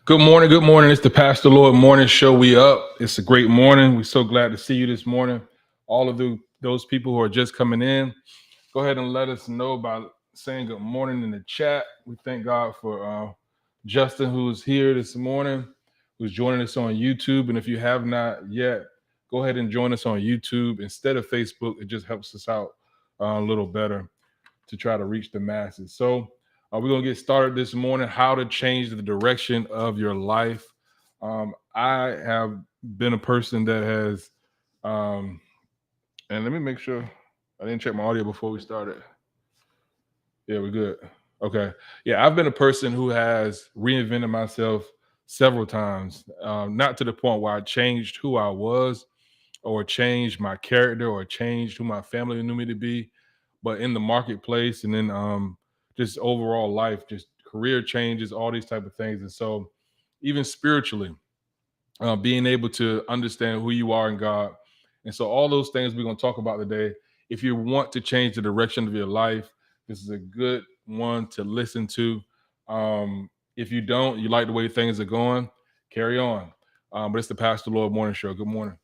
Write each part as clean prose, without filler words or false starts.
Good morning. Good morning. It's the Pastor Lord Morning Show. We up. It's a great morning. We're so glad to see you this morning. All of those people who are just coming in, go ahead and let us know by saying good morning in the chat. We thank God for Justin, who's here this morning, who's joining us on YouTube. And if you have not yet, go ahead and join us on YouTube instead of Facebook. It just helps us out a little better to try to reach the masses. So we're going to get started this morning. How to change the direction of your life. I have been a person that has, and let me make sure I didn't check my audio before we started. Yeah, we're good. Okay. Yeah, I've been a person who has reinvented myself several times, not to the point where I changed who I was or changed my character or changed who my family knew me to be, but in the marketplace and then just overall life, just career changes, all these type of things. And so even spiritually, being able to understand who you are in God. And so all those things we're going to talk about today. If you want to change the direction of your life, this is a good one to listen to. If you don't, you like the way things are going, carry on. But it's the Pastor Lord Morning Show. Good morning.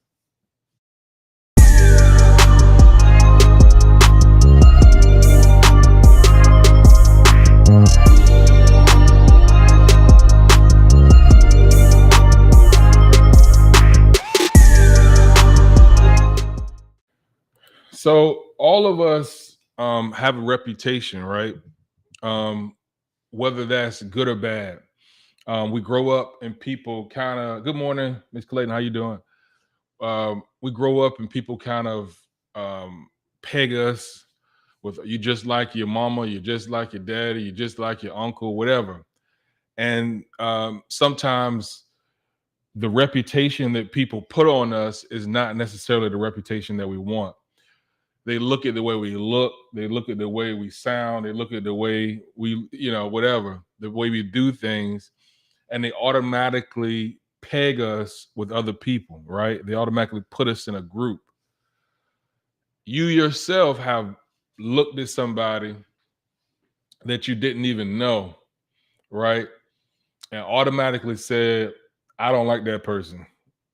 So all of us have a reputation, right? Um, whether that's good or bad. We grow up and people kind of. Good morning, Miss Clayton. How you doing? We grow up and people kind of peg us with you just like your mama, you just like your daddy, you just like your uncle, whatever. And sometimes the reputation that people put on us is not necessarily the reputation that we want. They look at the way we look, they look at the way we sound, they look at the way we, whatever, the way we do things, and they automatically peg us with other people, right? They automatically put us in a group. You yourself have looked at somebody that you didn't even know, right? And automatically said, I don't like that person.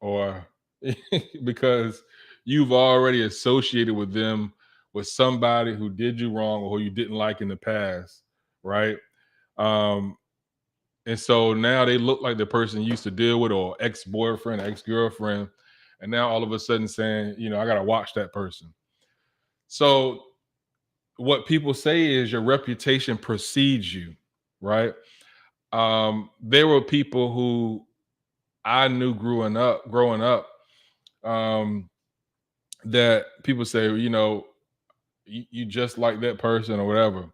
Or because you've already associated with them with somebody who did you wrong or who you didn't like in the past, right? Um, and so now they look like the person you used to deal with or ex-boyfriend, ex-girlfriend. And now all of a sudden saying, I got to watch that person. So what people say is your reputation precedes you, right? There were people who I knew growing up, um, that people say, you just like that person or whatever.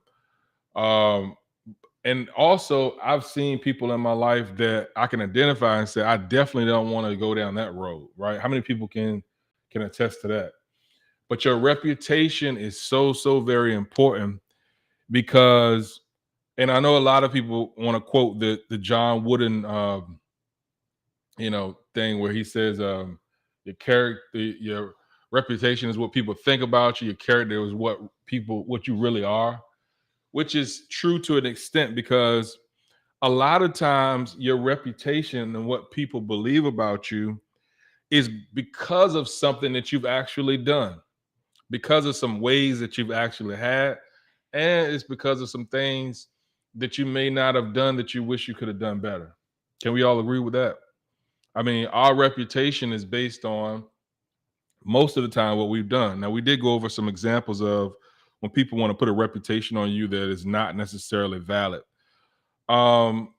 Um, and also, I've seen people in my life that I can identify and say, I definitely don't want to go down that road, right? How many people can attest to that? But your reputation is so very important because, and I know a lot of people want to quote the John Wooden, thing where he says, your character, your reputation is what people think about you. Your character is what you really are, which is true to an extent because a lot of times your reputation and what people believe about you is because of something that you've actually done, because of some ways that you've actually had, and it's because of some things that you may not have done that you wish you could have done better. Can we all agree with that? I mean, our reputation is based on most of the time what we've done. Now, we did go over some examples of when people want to put a reputation on you that is not necessarily valid. Um,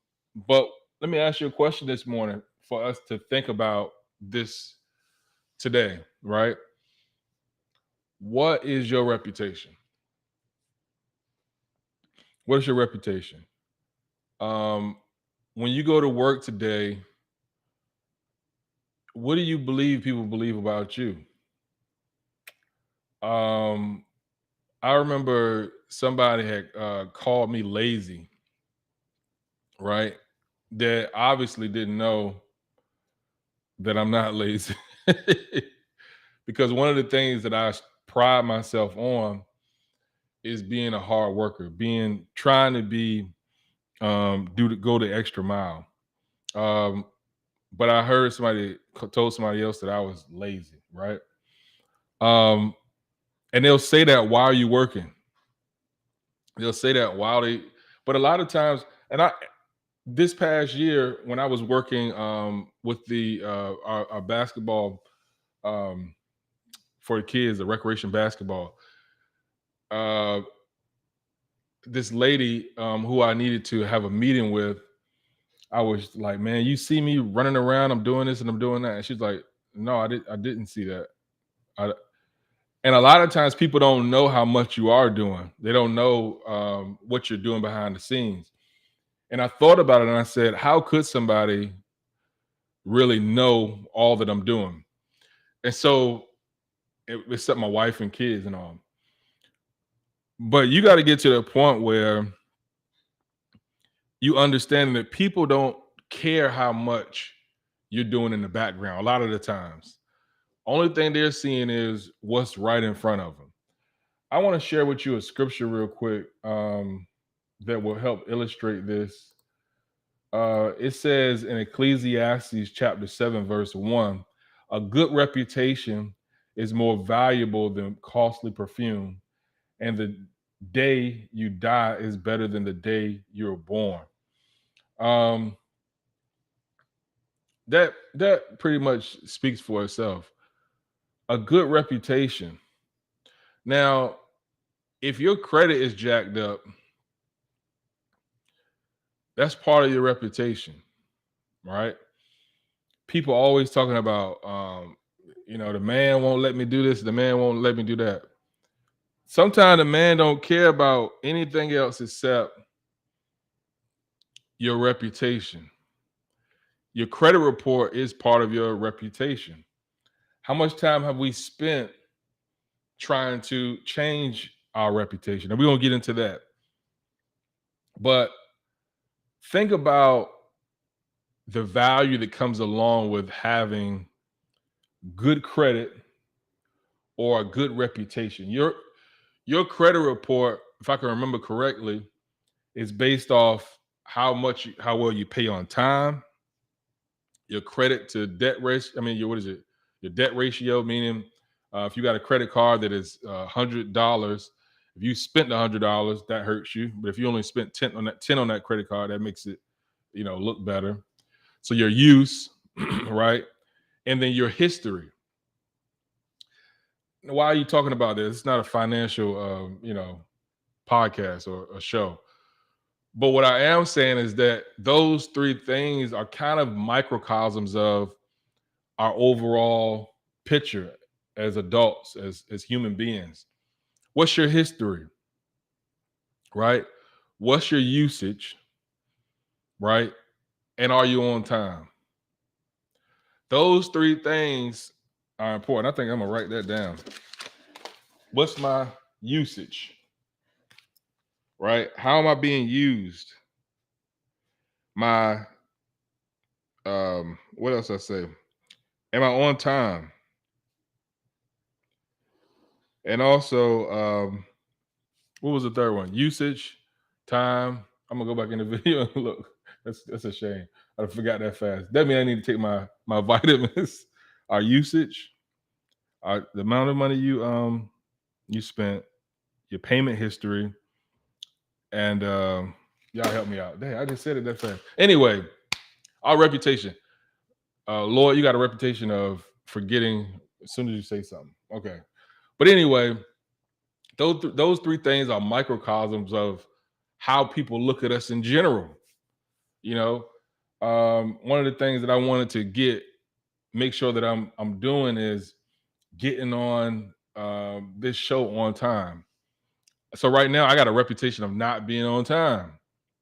but let me ask you a question this morning for us to think about this today, right? What is your reputation? What is your reputation? Um, when you go to work today, what do you believe people believe about you? Um, I remember somebody had called me lazy, right? That obviously didn't know that I'm not lazy. Because one of the things that pride myself on is being a hard worker, being trying to be go the extra mile. Um, but I heard somebody told somebody else that I was lazy, right? Um, and they'll say that while you're working. They'll say that while they, but a lot of times, and I this past year when I was working with the our basketball um, for the kids, the recreation basketball, uh, this lady who I needed to have a meeting with, I was like, "Man, you see me running around? I'm doing this and I'm doing that." And she's like, "No, I didn't see that." I, and a lot of times, people don't know how much you are doing. They don't know what you're doing behind the scenes. And I thought about it, and I said, "How could somebody really know all that I'm doing?" And so, except my wife and kids and all. But you got to get to the point where you understand that people don't care how much you're doing in the background a lot of the times. Only thing they're seeing is what's right in front of them. I want to share with you a scripture real quick that will help illustrate this. It says in Ecclesiastes chapter 7, verse 1, a good reputation is more valuable than costly perfume, and the day you die is better than the day you were born. Um, that pretty much speaks for itself. A good reputation. Now, if your credit is jacked up, that's part of your reputation, right? People always talking about, the man won't let me do this, the man won't let me do that. Sometimes the man don't care about anything else except your reputation. Your credit report is part of your reputation. How much time have we spent trying to change our reputation? And we're gonna get into that. But think about the value that comes along with having good credit or a good reputation. Your credit report, if I can remember correctly, is based off how well you pay on time, your credit to debt ratio. I mean, your what is it? Your debt ratio, meaning if you got a credit card that is $100, if you spent $100, that hurts you. But if you only spent 10 on that credit card, that makes it look better. So your use, right, and then your history. Why are you talking about this? It's not a financial, podcast or a show. But what I am saying is that those three things are kind of microcosms of our overall picture as adults, as human beings. What's your history, right? What's your usage, right? And are you on time? Those three things are important. I think I'm gonna write that down. What's my usage, right? How am I being used? My what else I say? Am I on time? And also, what was the third one? Usage, time. I'm gonna go back in the video and look. That's a shame. I forgot that fast. That means I need to take my vitamins. Our usage, the amount of money you spent, your payment history, and y'all help me out. Dang, I just said it that fast. Anyway, our reputation. Lord, you got a reputation of forgetting as soon as you say something. Okay, but anyway, those three things are microcosms of how people look at us in general. You know, one of the things that I wanted to make sure that I'm doing is getting on this show on time. So right now, I got a reputation of not being on time.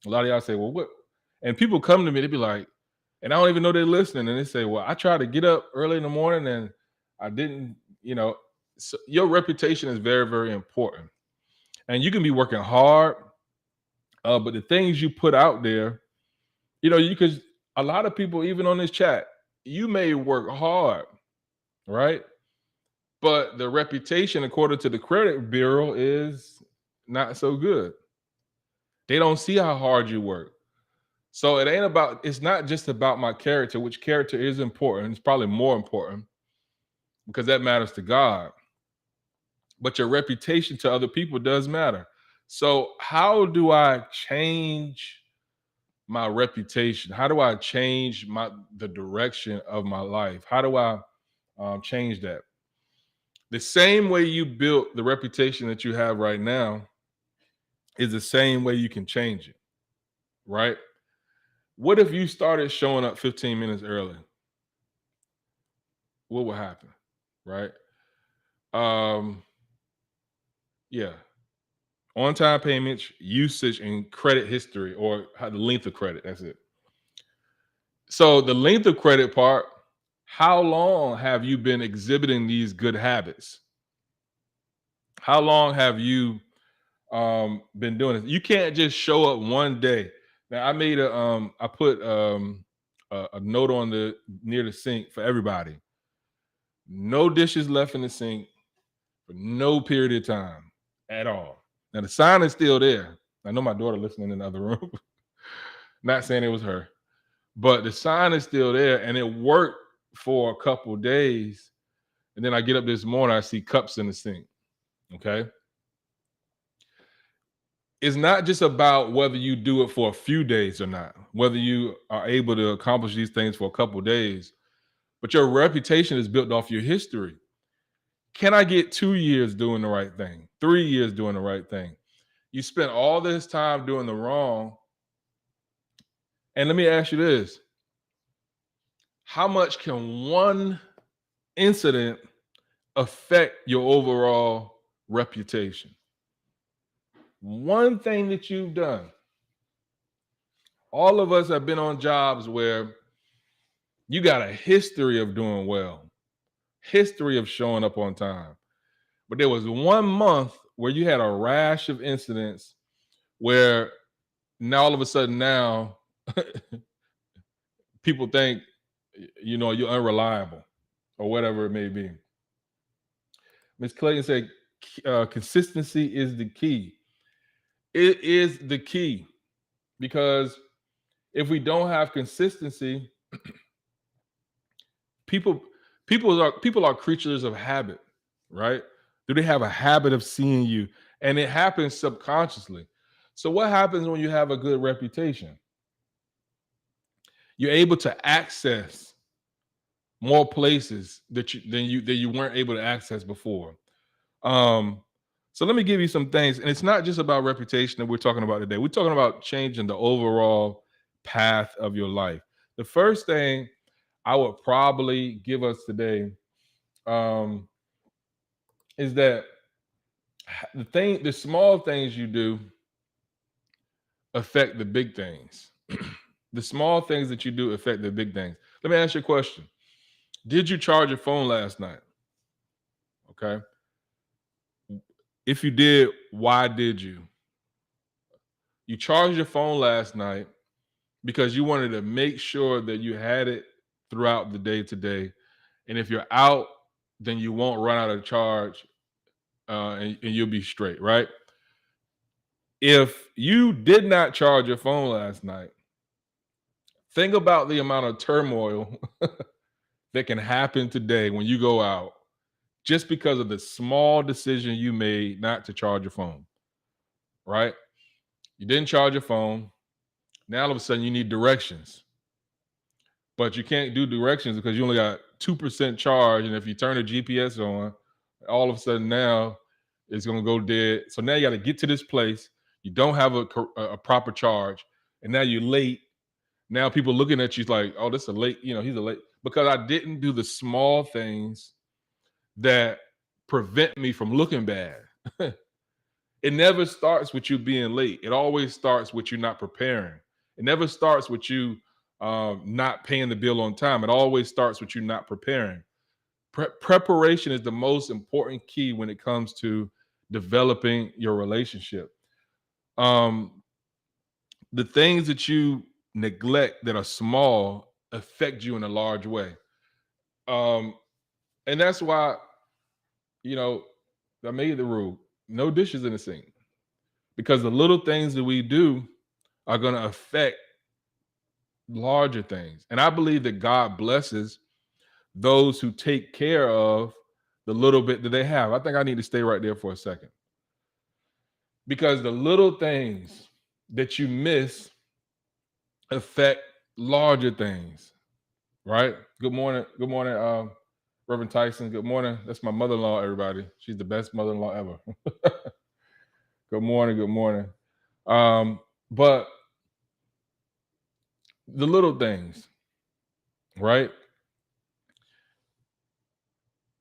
A lot of y'all say, "Well, what?" And people come to me, they be like, and I don't even know they're listening, and they say, "Well, I try to get up early in the morning, and I didn't." So your reputation is very, very important, and you can be working hard, but the things you put out there, you could. A lot of people, even on this chat, you may work hard, right? But the reputation, according to the credit bureau, is not so good. They don't see how hard you work. So it's not just about my character, which character is important. It's probably more important because that matters to God. But your reputation to other people does matter. So, how do I change my reputation? How do I change the direction of my life? How do I change that? The same way you built the reputation that you have right now is the same way you can change it, right? What if you started showing up 15 minutes early? What would happen, right? Um, yeah, on-time payments, usage, and credit history, or the length of credit. That's it. So the length of credit part, how long have you been exhibiting these good habits? How long have you been doing it? You can't just show up one day. Now I put a note on the near the sink for everybody. No dishes left in the sink for no period of time at all. Now the sign is still there. I know my daughter listening in the other room. Not saying it was her, but the sign is still there, and it worked for a couple days. And then I get up this morning, I see cups in the sink. Okay. It's not just about whether you do it for a few days or not, whether you are able to accomplish these things for a couple days, but your reputation is built off your history. Can I get 2 years doing the right thing, 3 years doing the right thing? You spent all this time doing the wrong. And let me ask you this: how much can one incident affect your overall reputation? One thing that you've done. All of us have been on jobs where you got a history of doing well, history of showing up on time. But there was 1 month where you had a rash of incidents where now all of a sudden now people think you're unreliable or whatever it may be. Ms. Clayton said consistency is the key. It is the key because if we don't have consistency, people people are creatures of habit, right? Do they have a habit of seeing you? And it happens subconsciously. So what happens when you have a good reputation? You're able to access more places that you weren't able to access before. Um, so let me give you some things, and it's not just about reputation that we're talking about today. We're talking about changing the overall path of your life. The first thing I would probably give us today um, is that the small things you do affect the big things. The small things that you do affect the big things. Let me ask you a question. Did you charge your phone last night? Okay. If you did, why did you? You charged your phone last night because you wanted to make sure that you had it throughout the day today. And if you're out, then you won't run out of charge and you'll be straight, right? If you did not charge your phone last night, think about the amount of turmoil that can happen today when you go out just because of the small decision you made not to charge your phone, right? You didn't charge your phone. Now all of a sudden you need directions, but you can't do directions because you only got 2% charge. And if you turn the GPS on, all of a sudden now it's going to go dead. So now you got to get to this place. You don't have a proper charge. And now you're late. Now people looking at you like, oh, this is a late, he's a late. Because I didn't do the small things that prevent me from looking bad. It never starts with you being late. It always starts with you not preparing. It never starts with you not paying the bill on time. It always starts with you not preparing. Preparation is the most important key when it comes to developing your relationship. Um, the things that you neglect that are small affect you in a large way. Um, and that's why, you know, I made the rule no dishes in the sink because the little things that we do are going to affect larger things. And I believe that God blesses those who take care of the little bit that they have. I think I need to stay right there for a second, because the little things that you miss affect larger things, right? Good morning, Reverend Tyson. Good morning. That's my mother-in-law, everybody. She's the best mother-in-law ever. Good morning, good morning. But the little things, right?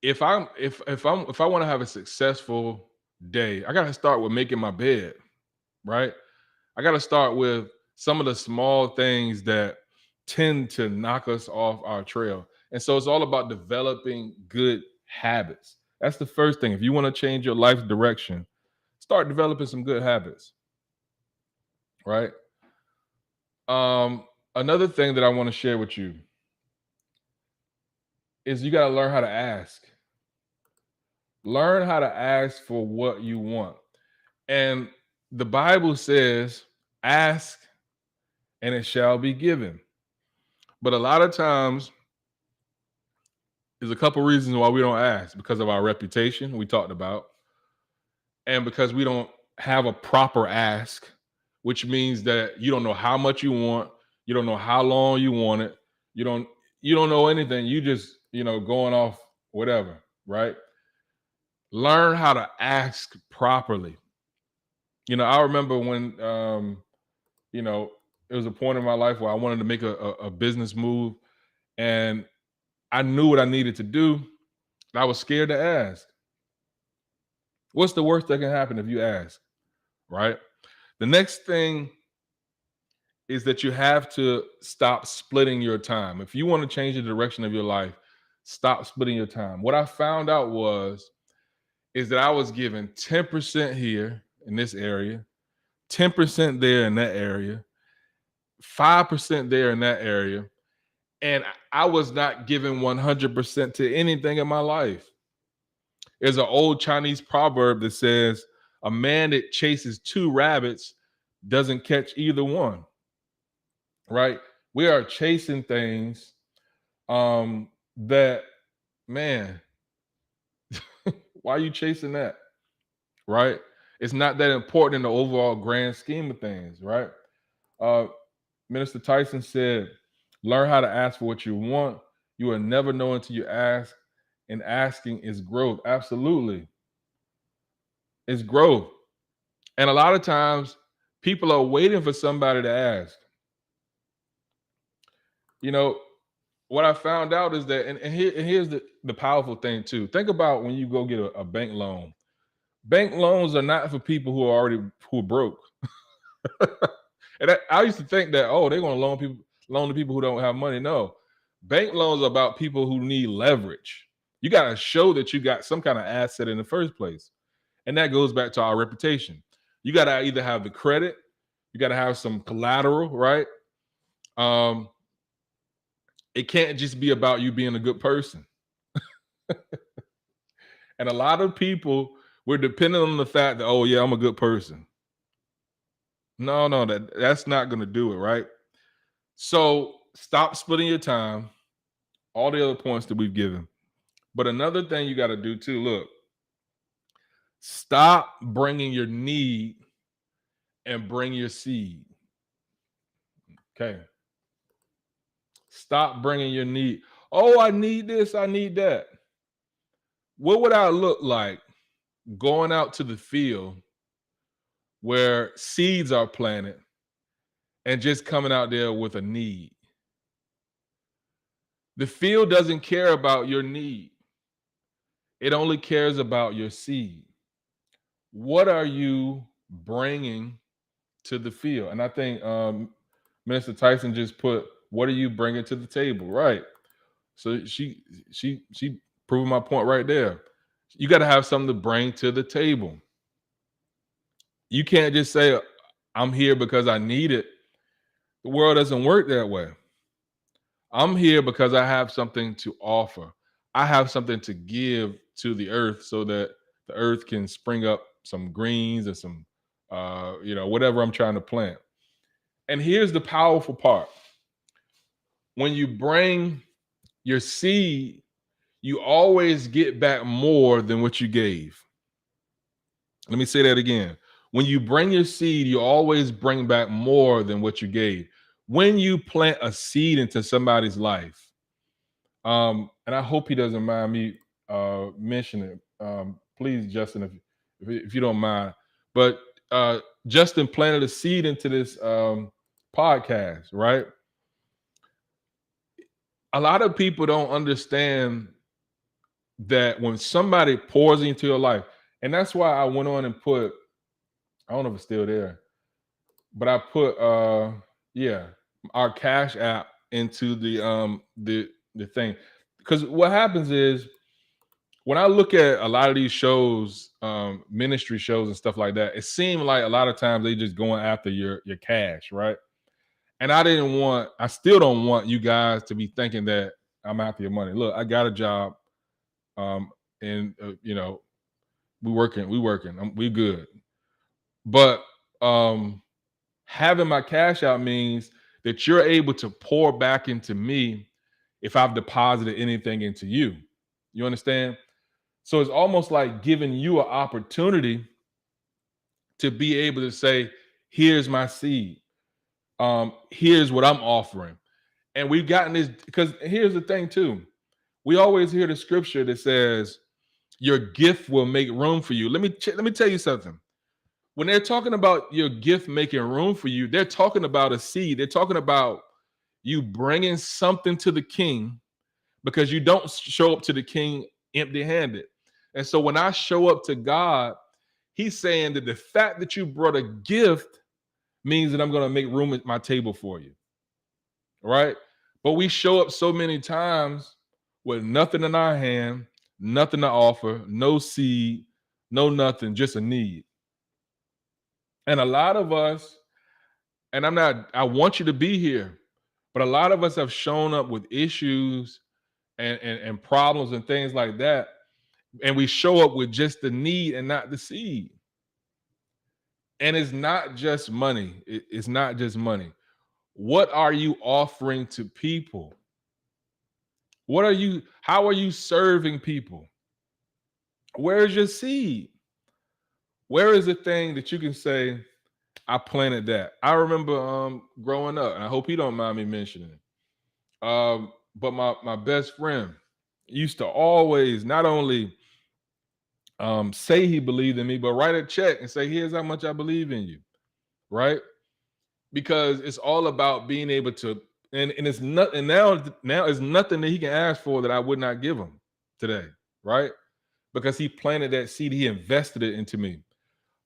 If I want to have a successful day, I gotta start with making my bed, right? I gotta start with some of the small things that tend to knock us off our trail. And so it's all about developing good habits. That's the first thing. If you want to change your life direction, start developing some good habits, right? Another thing that I want to share with you is you got to learn how to ask. Learn how to ask for what you want. And the Bible says, ask and it shall be given. But a lot of times, there's a couple reasons why we don't ask: because of our reputation, we talked about, and because we don't have a proper ask, which means that you don't know how much you want, you don't know how long you want it, you don't you don't know anything. You just, going off whatever, right? Learn how to ask properly. I remember when you know, it was a point in my life where I wanted to make a business move, and I knew what I needed to do. I was scared to ask. What's the worst that can happen if you ask, right? The next thing is that you have to stop splitting your time. If you want to change the direction of your life, stop splitting your time. What I found out is that I was given 10% here in this area, 10% there in that area, 5% there in that area, and I was not given 100% to anything in my life. There's an old Chinese proverb that says, a man that chases two rabbits doesn't catch either one, right? We are chasing things that, man, why are you chasing that, right? It's not that important in the overall grand scheme of things, right? Uh, Minister Tyson said, learn how to ask for what you want. You will never know until you ask, and asking is growth. Absolutely. It's growth. And a lot of times people are waiting for somebody to ask. You know, what I found out is that, and here's the powerful thing too. Think about when you go get a bank loan. Bank loans are not for people who are broke. And I used to think that, oh, they're going to loan to people who don't have money. No, bank loans are about people who need leverage. You got to show that you got some kind of asset in the first place, and that goes back to our reputation. You got to either have the credit, you got to have some collateral, right? Um, it can't just be about you being a good person. And a lot of people, we're dependent on the fact that, oh yeah, I'm a good person. No, that's not going to do it, right? So stop splitting your time. All the other points that we've given. But another thing you got to do too, look, stop bringing your need and bring your seed. Okay. Stop bringing your need. Oh, I need this, I need that. What would I look like going out to the field where seeds are planted and just coming out there with a need? The field doesn't care about your need. It only cares about your seed. What are you bringing to the field? And I think Minister Tyson just put, "What are you bringing to the table?" Right. So she proved my point right there. You got to have something to bring to the table. You can't just say, "I'm here because I need it." The world doesn't work that way. I'm here because I have something to offer. I have something to give to the earth so that the earth can spring up some greens and some, whatever I'm trying to plant. And here's the powerful part. when you bring your seed, you always get back more than what you gave. Let me say that again. When you bring your seed, you always bring back more than what you gave. When you plant a seed into somebody's life, and I hope he doesn't mind me mentioning it. Please, Justin, if you don't mind. But Justin planted a seed into this podcast, right? A lot of people don't understand that when somebody pours into your life, and that's why I went on and put, I don't know if it's still there, but I put yeah, our cash app into the thing. Because what happens is when I look at a lot of these shows, ministry shows and stuff like that, it seemed like a lot of times they just going after your cash, right? And I still don't want you guys to be thinking that I'm after your money. Look, I got a job, um, and we good. But having my cash out means that you're able to pour back into me if I've deposited anything into you. You understand? So it's almost like giving you an opportunity to be able to say, here's my seed. Here's what I'm offering. And we've gotten this because here's the thing, too. We always hear the scripture that says, your gift will make room for you. Let me tell you something. When they're talking about your gift making room for you, they're talking about a seed. They're talking about you bringing something to the king because you don't show up to the king empty handed. And so when I show up to God, he's saying that the fact that you brought a gift means that I'm going to make room at my table for you. Right? But we show up so many times with nothing in our hand, nothing to offer, no seed, no nothing, just a need. And a lot of us, and I want you to be here, but a lot of us have shown up with issues and problems and things like that. And we show up with just the need and not the seed. And it's not just money. It's not just money. What are you offering to people? How are you serving people? Where's your seed? Where is the thing that you can say, I planted that? I remember growing up, and I hope he don't mind me mentioning it. But my best friend used to always not only say he believed in me, but write a check and say, here's how much I believe in you, right? Because it's all about being able to, and it's not, and now it's nothing that he can ask for that I would not give him today, right? Because he planted that seed, he invested it into me.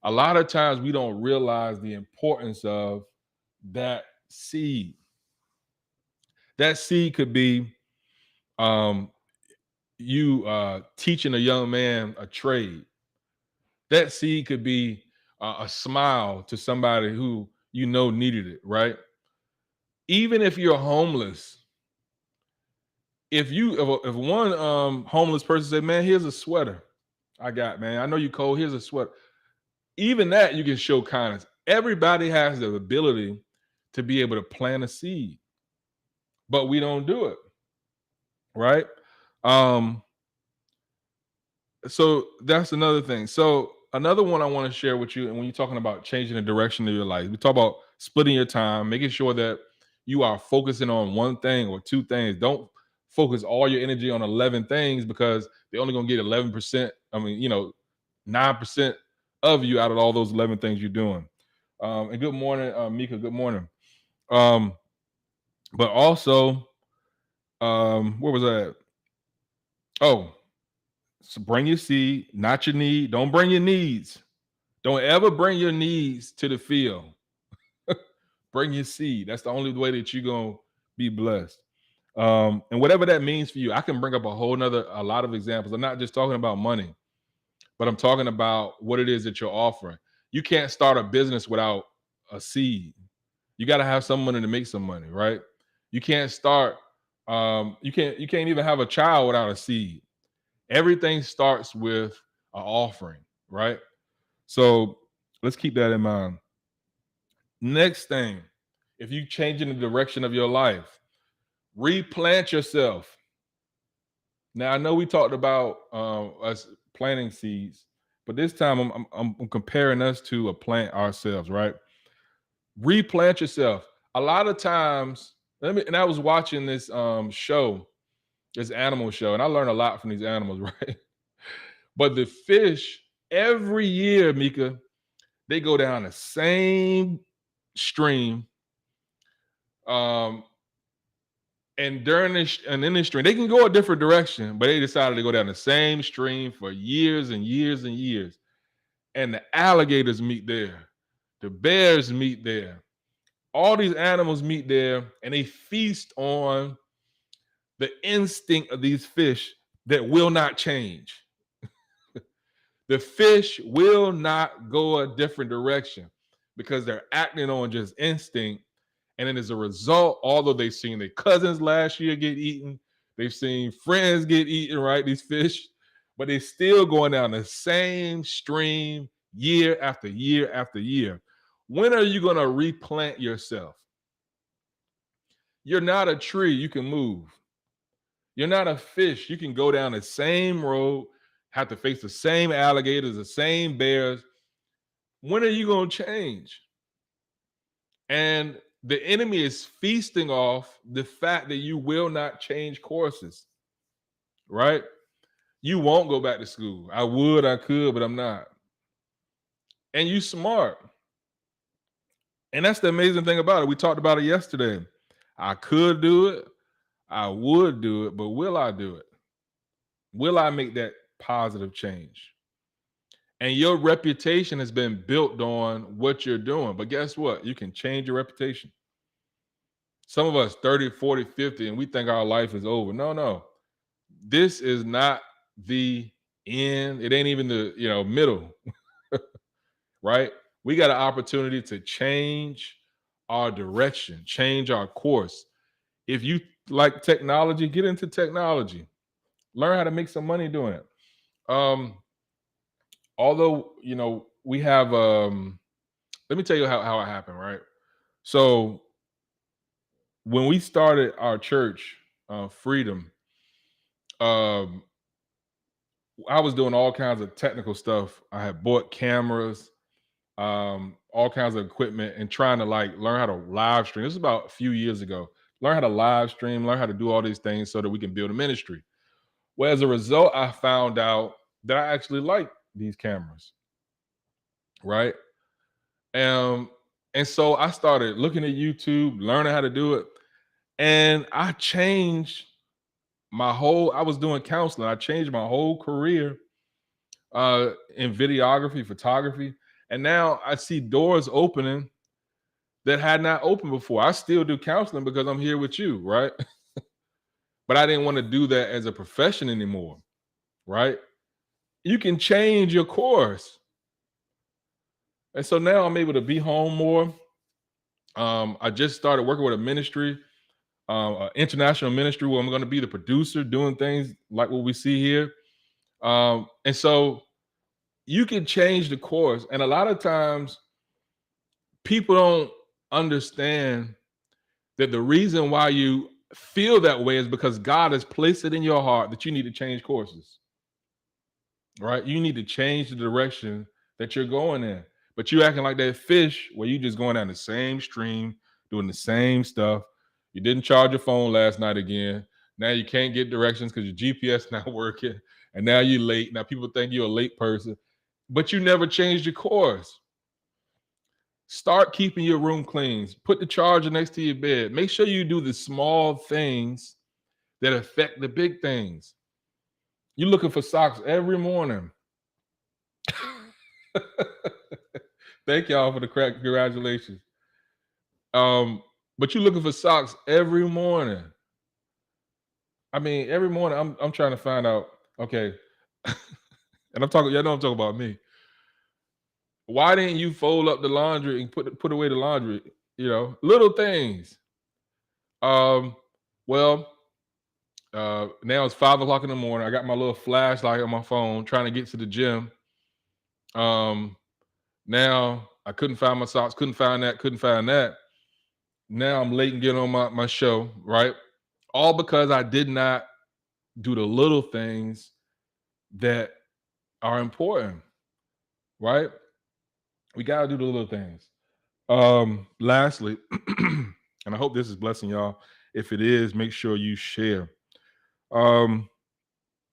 A lot of times we don't realize the importance of that seed. That seed could be um, you teaching a young man a trade. That seed could be a smile to somebody who you know needed it, right? Even if you're homeless, if one homeless person said, "Man, here's a sweater I got, man. I know you cold. Here's a sweater." Even that you can show kindness. Everybody has the ability to be able to plant a seed, but we don't do it, right? Um, so that's another thing. So another one I want to share with you, and when you're talking about changing the direction of your life, we talk about splitting your time, making sure that you are focusing on one thing or two things. Don't focus all your energy on 11 things because they're only going to get 11%. I mean, 9% of you out of all those 11 things you're doing. And good morning, Mika. Good morning. Um, but also, where was I at? Oh, so bring your seed, not your need. Don't bring your needs. Don't ever bring your needs to the field. Bring your seed. That's the only way that you're gonna be blessed. And whatever that means for you, I can bring up a lot of examples. I'm not just talking about money, but I'm talking about what it is that you're offering. You can't start a business without a seed. You got to have some money to make some money, right? You can't start. You can't even have a child without a seed. Everything starts with an offering, right? So let's keep that in mind. Next thing, if you changing the direction of your life, Replant yourself. Now I know we talked about us planting seeds, but this time I'm comparing us to a plant ourselves, right? Replant yourself. A lot of times, and I was watching this show, this animal show, and I learned a lot from these animals, right? But the fish, every year, Mika, they go down the same stream. Um, and during this and in this stream, they can go a different direction, but they decided to go down the same stream for years and years and years. And the alligators meet there, the bears meet there, all these animals meet there, and they feast on the instinct of these fish that will not change. The fish will not go a different direction because they're acting on just instinct. And then as a result, although they've seen their cousins last year get eaten, they've seen friends get eaten, right? These fish, but they're still going down the same stream year after year after year. When are you going to replant yourself? You're not a tree, you can move. You're not a fish, you can go down the same road, have to face the same alligators, the same bears. When are you going to change? And the enemy is feasting off the fact that you will not change courses, right? You won't go back to school. I would, I could, but I'm not. And you smart. And that's the amazing thing about it. We talked about it yesterday. I could do it. I would do it, but will I do it? Will I make that positive change? And your reputation has been built on what you're doing. But guess what? You can change your reputation. Some of us 30, 40, 50, and we think our life is over. No, no. This is not the end. It ain't even the middle, right? We got an opportunity to change our direction, change our course. If you like technology, get into technology. Learn how to make some money doing it. Although, we have let me tell you how it happened, right? So when we started our church, Freedom, um, I was doing all kinds of technical stuff. I had bought cameras, all kinds of equipment, and trying to learn how to live stream. This is about a few years ago. Learn how to live stream, learn how to do all these things so that we can build a ministry. Well, as a result, I found out that I actually like these cameras, right? And so I started looking at YouTube, learning how to do it, and I changed I was doing counseling. I changed my whole career in videography, photography, and now I see doors opening that had not opened before. I still do counseling because I'm here with you, right? But I didn't want to do that as a profession anymore, right? You can change your course. And so now I'm able to be home more. I just started working with a ministry, international ministry, where I'm going to be the producer, doing things like what we see here. And so you can change the course. And a lot of times people don't understand that the reason why you feel that way is because God has placed it in your heart that you need to change courses, right? You need to change the direction that you're going in. But you acting like that fish where you just going down the same stream, doing the same stuff. You didn't charge your phone last night again. Now you can't get directions because your GPS not working. And now you're late. Now people think you're a late person, but you never changed your course. Start keeping your room clean. Put the charger next to your bed. Make sure you do the small things that affect the big things. You're looking for socks every morning. Thank y'all for the congratulations. But you're looking for socks every morning. I mean, every morning I'm trying to find out, okay. And I'm talking, y'all know I'm talking about me. Why didn't you fold up the laundry and put away the laundry? Little things. Well, now it's 5 o'clock in the morning. I got my little flashlight on my phone trying to get to the gym. Now I couldn't find my socks, couldn't find that. Now I'm late and getting on my show, right? all because I did not do the little things that are important, right? We got to do the little things. Lastly, and I hope this is blessing y'all. If it is, make sure you share. Um,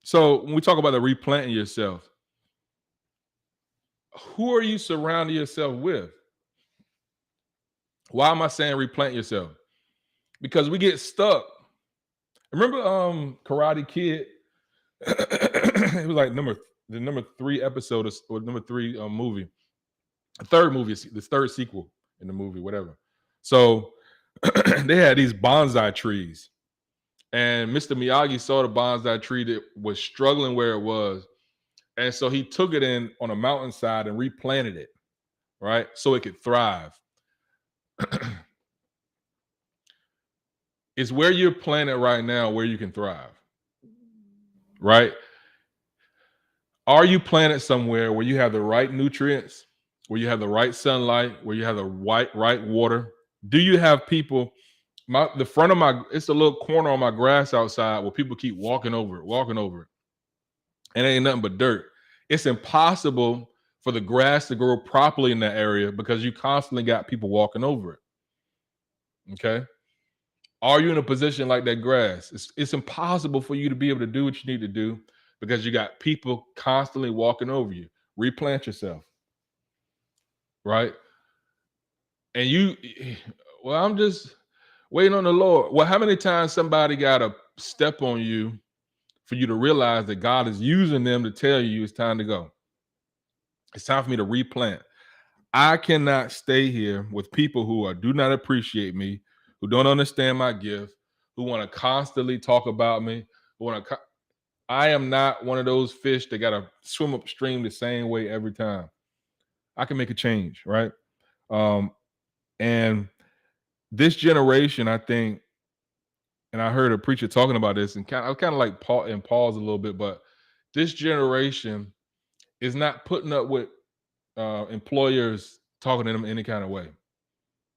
so when we talk about the replanting yourself, who are you surrounding yourself with? Why am I saying replant yourself? Because we get stuck. Remember Karate Kid? It was like the number 3 episode or number 3 movie. The third movie, the third sequel in the movie, whatever. So they had these bonsai trees. And Mr. Miyagi saw the bonsai tree that was struggling where it was. And so he took it in on a mountainside and replanted it, right? So it could thrive. It's where you're planted right now where you can thrive, right? Are you planted somewhere where you have the right nutrients, where you have the right sunlight, where you have the right water? Do you have people? The front of my, it's a little corner on my grass outside where people keep walking over it. And it ain't nothing but dirt. It's impossible for the grass to grow properly in that area because you constantly got people walking over it. Okay. Are you in a position like that grass? It's impossible for you to be able to do what you need to do because you got people constantly walking over you. Replant yourself. Right. And well, I'm just waiting on the Lord. Well, how many times somebody got to step on you for you to realize that God is using them to tell you it's time to go? It's time for me to replant. I cannot stay here with people who do not appreciate me, who don't understand my gift, who want to constantly talk about me. I am not one of those fish that got to swim upstream the same way every time. I can make a change, right? And this generation, I think, and I heard a preacher talking about this, and I kind of like pause a little bit, but this generation is not putting up with employers talking to them any kind of way,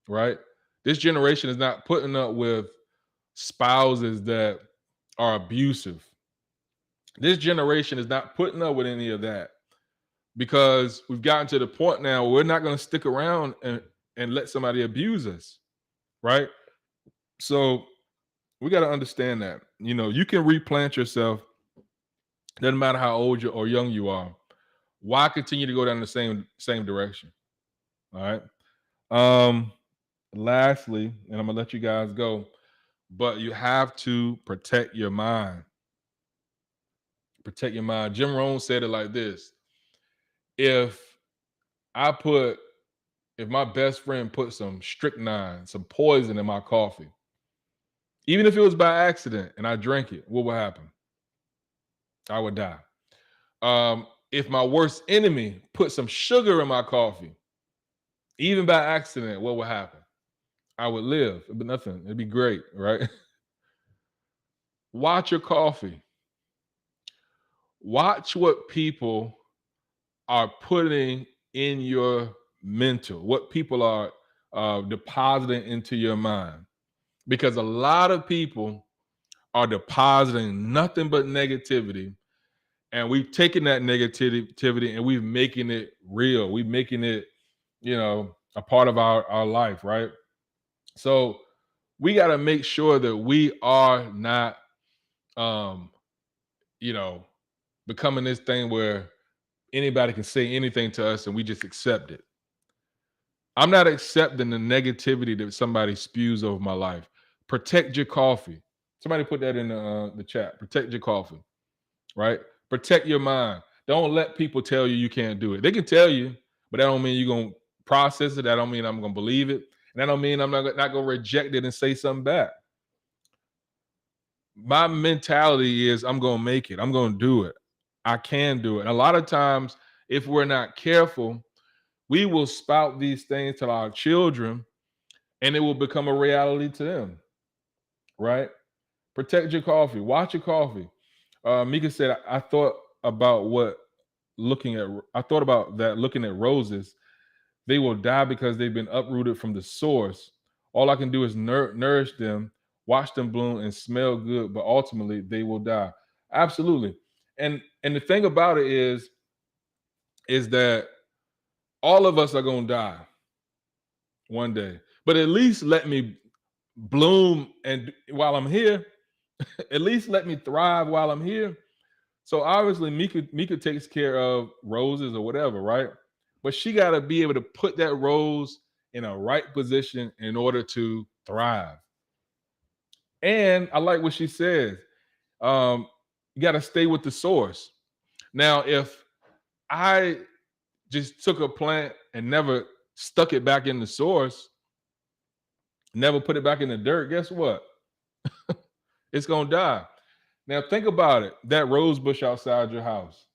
right? This generation is not putting up with spouses that are abusive. This generation is not putting up with any of that because we've gotten to the point now where we're not going to stick around and let somebody abuse us, right? So we got to understand that, you can replant yourself. Doesn't matter how old or young you are. Why continue to go down the same direction? All right. Lastly, and I'm gonna let you guys go, but you have to protect your mind. Protect your mind. Jim Rohn said it like this: if if my best friend put some strychnine, some poison in my coffee, even if it was by accident and I drank it, what would happen? I would die. If my worst enemy put some sugar in my coffee, even by accident, what would happen? I would live. It'd be nothing. It'd be great, right? Watch your coffee. Watch what people are putting in your mental, what people are depositing into your mind. Because a lot of people are depositing nothing but negativity. And we've taken that negativity and we're making it real. We're making it, a part of our life, right? So we got to make sure that we are not, um, becoming this thing where anybody can say anything to us and we just accept it. I'm not accepting the negativity that somebody spews over my life. Protect your coffee. Somebody put that in the chat. Protect your coffee, right? Protect your mind. Don't let people tell you can't do it. They can tell you, but that don't mean you're going to process it. That don't mean I'm going to believe it. And that don't mean I'm not going to reject it and say something back. My mentality is I'm going to make it. I'm going to do it. I can do it. And a lot of times, if we're not careful, we will spout these things to our children and it will become a reality to them, right? Protect your coffee. Watch your coffee. Mika said, I thought about looking at roses. They will die because they've been uprooted from the source. All I can do is nourish them watch them bloom and smell good, but ultimately they will die. Absolutely. And the thing about it is that all of us are gonna die one day. But at least let me bloom and while I'm here, at least let me thrive while I'm here. So obviously Mika takes care of roses or whatever, right? But she got to be able to put that rose in a right position in order to thrive. And I like what she says. You got to stay with the source. Now, if I just took a plant and never stuck it back in the source, never put it back in the dirt, guess what? It's gonna die. Now think about it. That rose bush outside your house.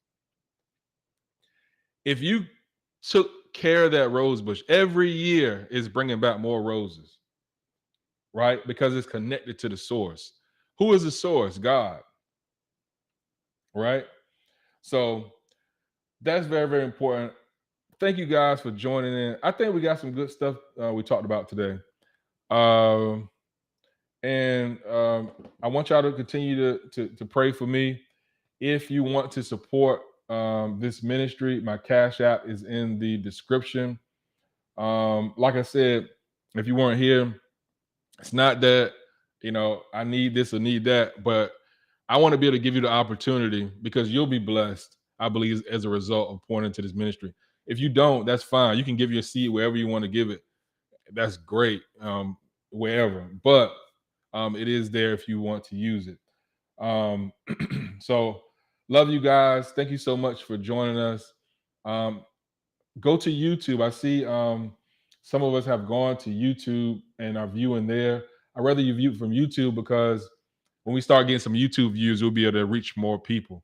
If you took care of that rose bush, every year is bringing back more roses, right? Because it's connected to the source. Who is the source? God, right? So that's very, very important. Thank you guys for joining in. I think we got some good stuff we talked about today. Um, and I want y'all to continue to pray for me. If you want to support this ministry, my Cash App is in the description. Like I said, if you weren't here, it's not that I need this or need that, but I want to be able to give you the opportunity because you'll be blessed, I believe, as a result of pouring into this ministry. If you don't, that's fine. You can give your seed wherever you want to give it. That's great, wherever. But it is there if you want to use it. Um, so love you guys. Thank you so much for joining us. Um, go to YouTube. I see some of us have gone to YouTube and are viewing there. I'd rather you view from YouTube because when we start getting some YouTube views, we'll be able to reach more people.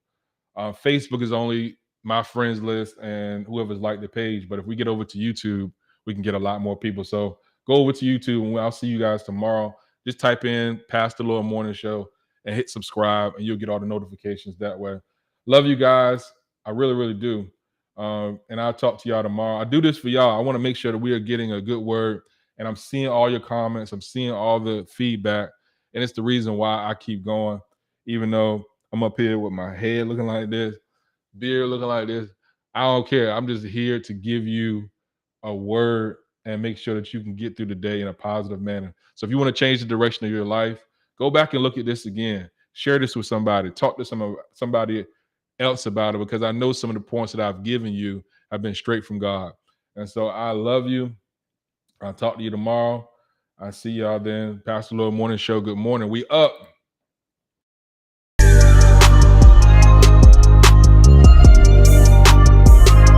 Facebook is only my friends list and whoever's liked the page. But if we get over to YouTube, we can get a lot more people. So go over to YouTube and I'll see you guys tomorrow. Just type in Pastor Lloyd Morning Show and hit subscribe, and you'll get all the notifications that way. Love you guys. I really, really do. And I'll talk to y'all tomorrow. I do this for y'all. I want to make sure that we are getting a good word. And I'm seeing all your comments. I'm seeing all the feedback. And it's the reason why I keep going, even though I'm up here with my head looking like this, beard looking like this. I don't care. I'm just here to give you a word and make sure that you can get through the day in a positive manner. So if you want to change the direction of your life, go back and look at this again. Share this with somebody. Talk to somebody else about it because I know some of the points that I've given you have been straight from God. And so I love you. I'll talk to you tomorrow. I see y'all then. Pastor Lloyd Morning Show. Good morning. We up.